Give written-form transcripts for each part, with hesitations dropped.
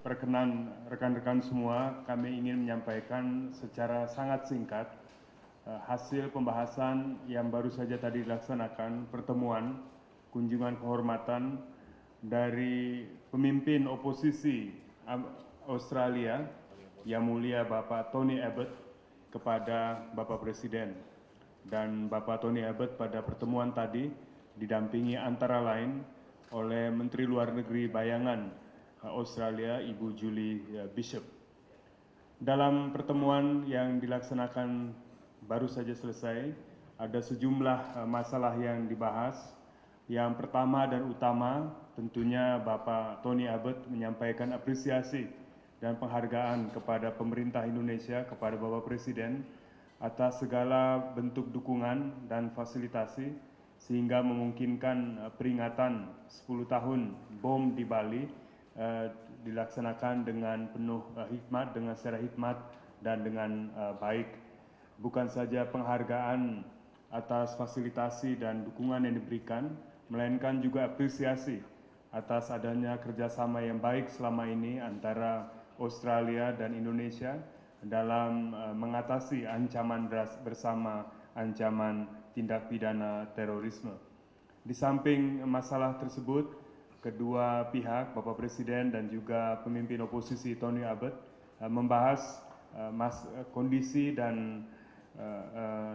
perkenan rekan-rekan semua, kami ingin menyampaikan secara sangat singkat hasil pembahasan yang baru saja tadi dilaksanakan, pertemuan kunjungan kehormatan dari pemimpin oposisi Australia Yang Mulia Bapak Tony Abbott kepada Bapak Presiden. Dan Bapak Tony Abbott pada pertemuan tadi didampingi antara lain oleh Menteri Luar Negeri Bayangan Australia, Ibu Julie Bishop. Dalam pertemuan yang dilaksanakan baru saja selesai, ada sejumlah masalah yang dibahas. Yang pertama dan utama, tentunya Bapak Tony Abbott menyampaikan apresiasi dan penghargaan kepada pemerintah Indonesia, kepada Bapak Presiden, atas segala bentuk dukungan dan fasilitasi sehingga memungkinkan peringatan 10 tahun bom di Bali dilaksanakan dengan penuh hikmat, dengan secara hikmat dan dengan baik. Bukan saja penghargaan atas fasilitasi dan dukungan yang diberikan, melainkan juga apresiasi atas adanya kerjasama yang baik selama ini antara Australia dan Indonesia dalam mengatasi ancaman bersama, ancaman tindak pidana terorisme. Di samping masalah tersebut, kedua pihak, Bapak Presiden dan juga pemimpin oposisi Tony Abbott membahas kondisi dan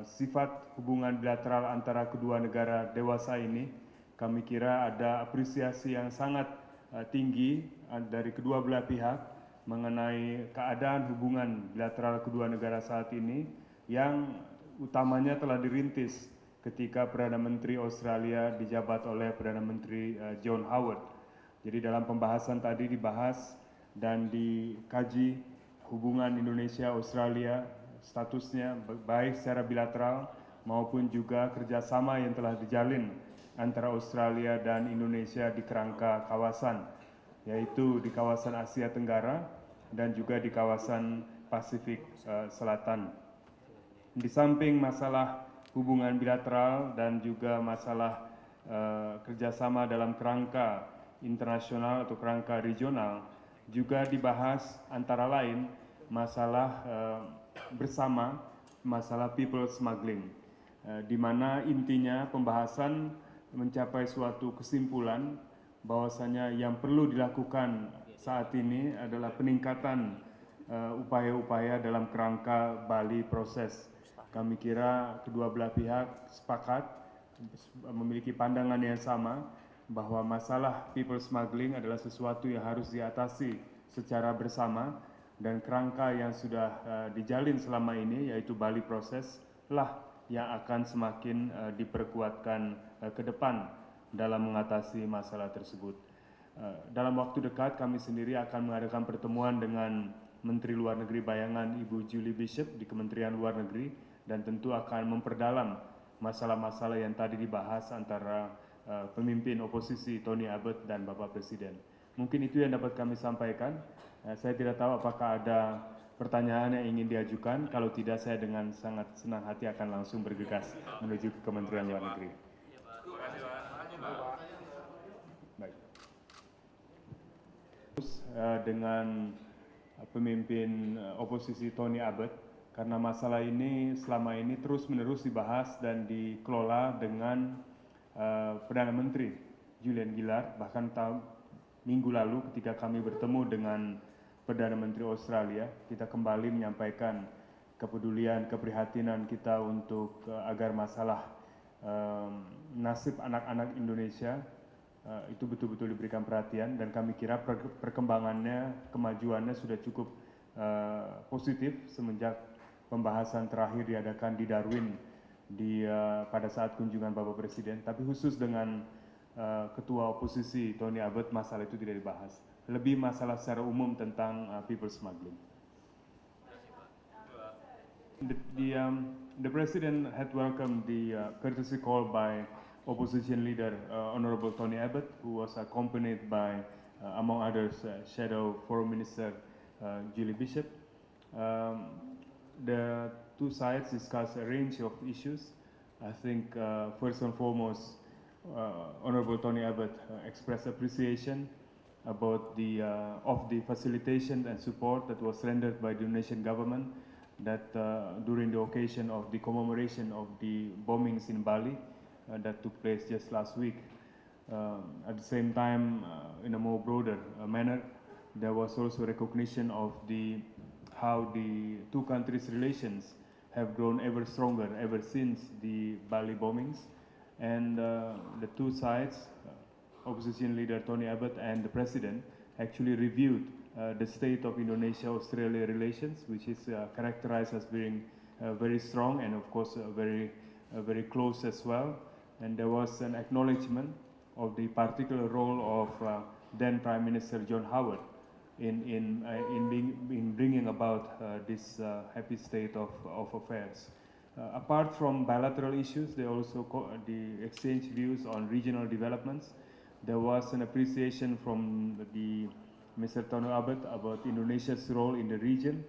sifat hubungan bilateral antara kedua negara dewasa ini. Kami kira ada apresiasi yang sangat tinggi dari kedua belah pihak mengenai keadaan hubungan bilateral kedua negara saat ini yang utamanya telah dirintis ketika Perdana Menteri Australia dijabat oleh Perdana Menteri John Howard. Jadi dalam pembahasan tadi dibahas dan dikaji hubungan Indonesia-Australia, statusnya baik secara bilateral maupun juga kerjasama yang telah dijalin antara Australia dan Indonesia di kerangka kawasan, yaitu di kawasan Asia Tenggara dan juga di kawasan Pasifik Selatan. Di samping masalah hubungan bilateral dan juga masalah kerjasama dalam kerangka internasional atau kerangka regional, juga dibahas antara lain masalah bersama, masalah people smuggling, di mana intinya pembahasan mencapai suatu kesimpulan bahwasanya yang perlu dilakukan saat ini adalah peningkatan upaya-upaya dalam kerangka Bali Proses. Kami kira kedua belah pihak sepakat memiliki pandangan yang sama bahwa masalah people smuggling adalah sesuatu yang harus diatasi secara bersama, dan kerangka yang sudah dijalin selama ini yaitu Bali Proses lah yang akan semakin diperkuatkan ke depan dalam mengatasi masalah tersebut. Dalam waktu dekat kami sendiri akan mengadakan pertemuan dengan Menteri Luar Negeri Bayangan Ibu Julie Bishop di Kementerian Luar Negeri, dan tentu akan memperdalam masalah-masalah yang tadi dibahas antara pemimpin oposisi Tony Abbott dan Bapak Presiden. Mungkin itu yang dapat kami sampaikan. Saya tidak tahu apakah ada pertanyaan yang ingin diajukan. Kalau tidak, saya dengan sangat senang hati akan langsung bergegas menuju ke Kementerian Luar Negeri. Baik. Dengan pemimpin oposisi Tony Abbott, karena masalah ini selama ini terus-menerus dibahas dan dikelola dengan Perdana Menteri Julian Gillard. Bahkan minggu lalu ketika kami bertemu dengan Perdana Menteri Australia, kita kembali menyampaikan kepedulian, keprihatinan kita untuk agar masalah nasib anak-anak Indonesia itu betul-betul diberikan perhatian, dan kami kira perkembangannya, kemajuannya sudah cukup positif semenjak pembahasan terakhir diadakan di Darwin pada saat kunjungan Bapak Presiden. Tapi khusus dengan Ketua Oposisi Tony Abbott, masalah itu tidak dibahas. Lebih masalah secara umum tentang people smuggling. The President had welcomed the courtesy call by opposition leader Honorable Tony Abbott, who was accompanied by, among others, Shadow Foreign Minister Julie Bishop. The two sides discussed a range of issues. I think first and foremost, Honorable Tony Abbott expressed appreciation about the of the facilitation and support that was rendered by the Indonesian government that during the occasion of the commemoration of the bombings in Bali that took place just last week. At the same time, in a more broader manner, there was also recognition of how the two countries' relations have grown ever stronger ever since the Bali bombings, and the two sides, opposition leader Tony Abbott and the president, actually reviewed the state of Indonesia-Australia relations, which is characterized as being very strong and of course very close as well. And there was an acknowledgement of the particular role of then Prime Minister John Howard in bringing about this happy state of affairs. Apart from bilateral issues, they also the exchange views on regional developments. There was an appreciation from Mr. Tony Abbott about Indonesia's role in the region,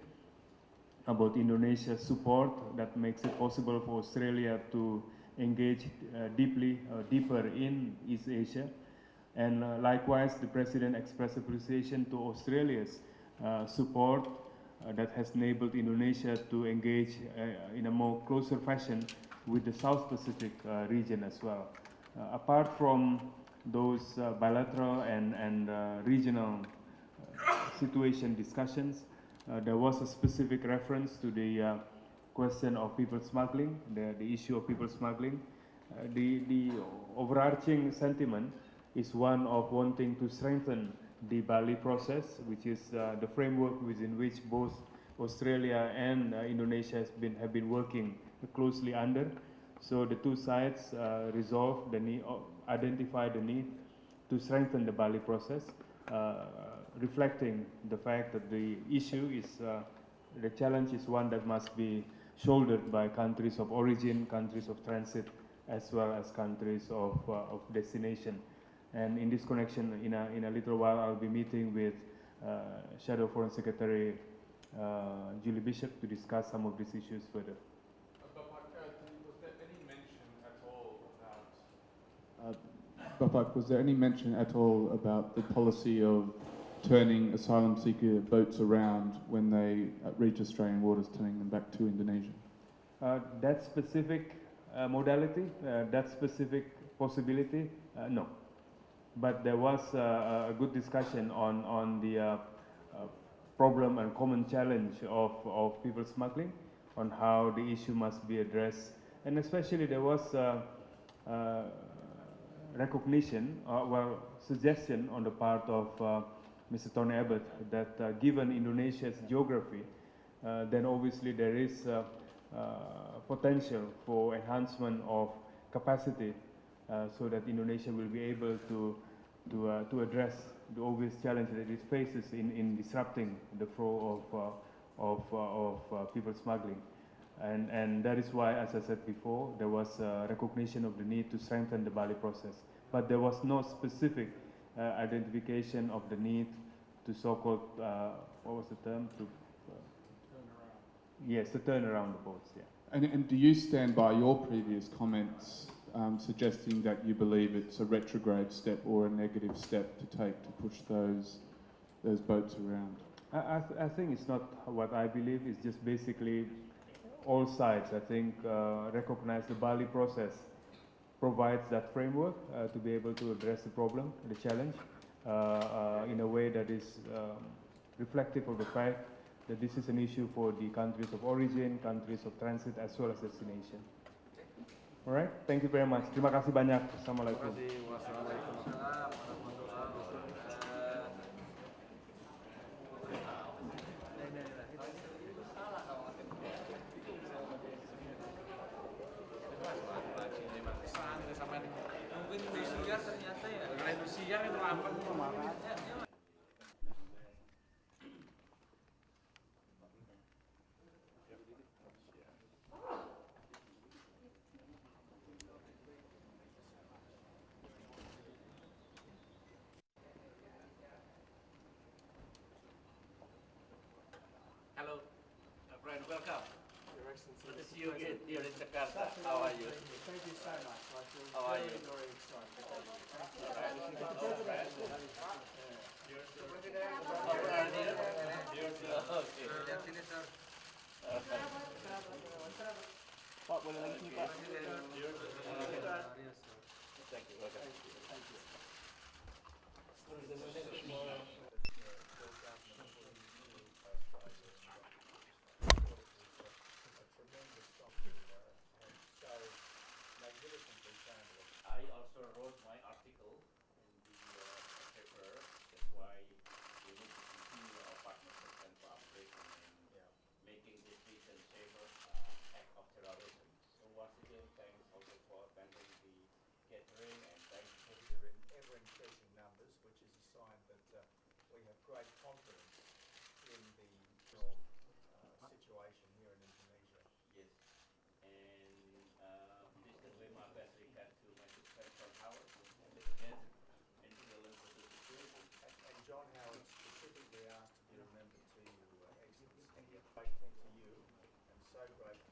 about Indonesia's support that makes it possible for Australia to engage deeper in East Asia. And likewise, the President expressed appreciation to Australia's support that has enabled Indonesia to engage in a more closer fashion with the South Pacific region as well. Apart from those bilateral and regional situation discussions, there was a specific reference to the question of people smuggling, the issue of people smuggling. The overarching sentiment is one of wanting to strengthen the Bali process, which is the framework within which both Australia and Indonesia have been working closely under. So the two sides resolved the need, identified the need to strengthen the Bali process, reflecting the fact that the issue is, the challenge is one that must be shouldered by countries of origin, countries of transit, as well as countries of destination. And in this connection, in a little while, I'll be meeting with Shadow Foreign Secretary Julie Bishop to discuss some of these issues further. Bapak, was there any mention at all about the policy of turning asylum seeker boats around when they reach Australian waters, turning them back to Indonesia? That specific modality, that specific possibility, no. But there was a good discussion on the problem and common challenge of people smuggling, on how the issue must be addressed. And especially there was recognition, suggestion on the part of Mr. Tony Abbott that given Indonesia's geography, then obviously there is potential for enhancement of capacity so that Indonesia will be able to address the obvious challenge that it faces in disrupting the flow of people smuggling. And that is why, as I said before, there was recognition of the need to strengthen the Bali process. But there was no specific identification of the need to so-called, what was the term? To yes, to turn around the boats, yeah. And do you stand by your previous comments suggesting that you believe it's a retrograde step or a negative step to take to push those boats around? I think it's not what I believe. It's just basically all sides, I think, recognize the Bali process provides that framework to be able to address the problem, the challenge, in a way that is reflective of the fact that this is an issue for the countries of origin, countries of transit, as well as destination. All right, thank you very much. Terima kasih banyak. Assalamualaikum. Hello, friend, welcome. Your Excellency. Good to see you again here in Jakarta. How are you? Thank you so much. I feel How are you? very excited. You're Pak, boleh lagi nih, Pak. Thank you. I also wrote my article in the paper. That's why we need to continue our partnership and cooperation in making this region safer act of terrorism. So once again, thanks also for attending the gathering and thanks for They're in ever-increasing numbers, which is a sign that we have great confidence in the situation here in Indonesia. yes. And please convey my best regard to my good friend John Howard, who attended again and dealing with the situation. And John Howard specifically asked to be remembered to you, Excellency. Great thing to you, and so grateful